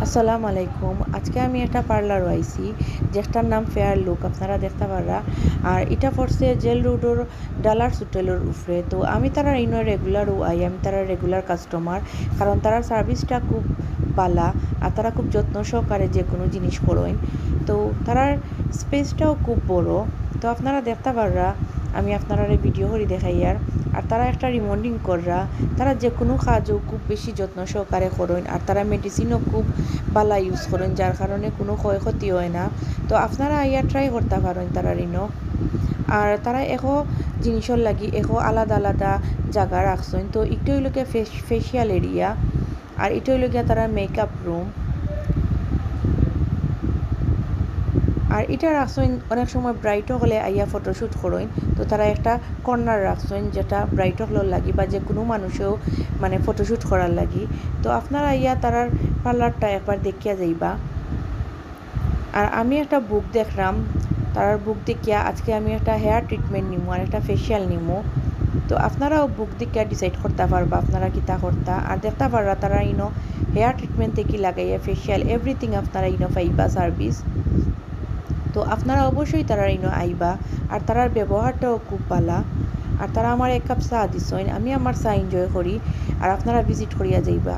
আসসালামু আলাইকুম। আজকে আমি একটা পার্লার আইছি যেটার নাম ফেয়ার লুক, আপনারা দেখতে পারা। আর এটা পড়ছে জেল রোডের ডালার হোটেলের উপরে। তো আমি তারা ইনো রেগুলার আমি তারা রেগুলার কাস্টমার, কারণ তারা সার্ভিসটা খুব বালা আর তারা খুব যত্ন সহকারে যে কোনো জিনিস করেন। তো তারার স্পেসটাও খুব বড়। তো আপনারা দেখতে পাররা, আমি আপনারা ভিডিও করে দেখাই। আর তারা একটা রিমাইন্ডিং কররা, তারা যে কোনো কাজও খুব বেশি যত্ন সহকারে করেন। আর তারা মেডিসিনও খুব বালা ইউজ করেন, যার কারণে কোনো ক্ষয়ক্ষতি হয় না। তো আপনারা আইয়া ট্রাই করতে পারেন তারা রিনো। আর তারা এখো জিনিসের লাগি এখো আলাদা আলাদা জায়গা রাখছেন। তো একটু হইলকে ফেসিয়াল এরিয়া, আর এটা হইল গিয়া তারা মেকআপ রুম। আর এটা রাখছেন অনেক সময় ব্রাইটও হলে আইয়া ফটোশ্যুট করেন। তো তারা একটা কর্নার রাখছেন যেটা ব্রাইট হলোর লাগি বা যে কোনো মানুষেও মানে ফটোশ্যুট করার লাগি। তো আপনারা আইয়া তারার পার্লারটা একবার দেখিয়া যাইবা। আর আমি একটা বুক দেখলাম, তারার বুক দেখিয়া আজকে আমি একটা হেয়ার ট্রিটমেন্ট নিমু আর একটা ফেসিয়াল নিমু। তো আপনারাও বুক দেখিয়া ডিসাইড করতে পারবা আপনারা কিতা করতা। আর দেখতে পারবা তারা ইনো হেয়ার ট্রিটমেন্ট থেকে লাগাইয়া ফেসিয়াল এভরিথিং আপনারা ইনো পাইবা সার্ভিস। তো আপনারা অবশ্যই তারা ইনো আইবা। আর তারার ব্যবহারটাও খুব ভালো। আর তারা আমার এক কাপ চা দিছেন, আমি আমার চা এনজয় করি। আর আপনারা ভিজিট করিয়া যাইবা।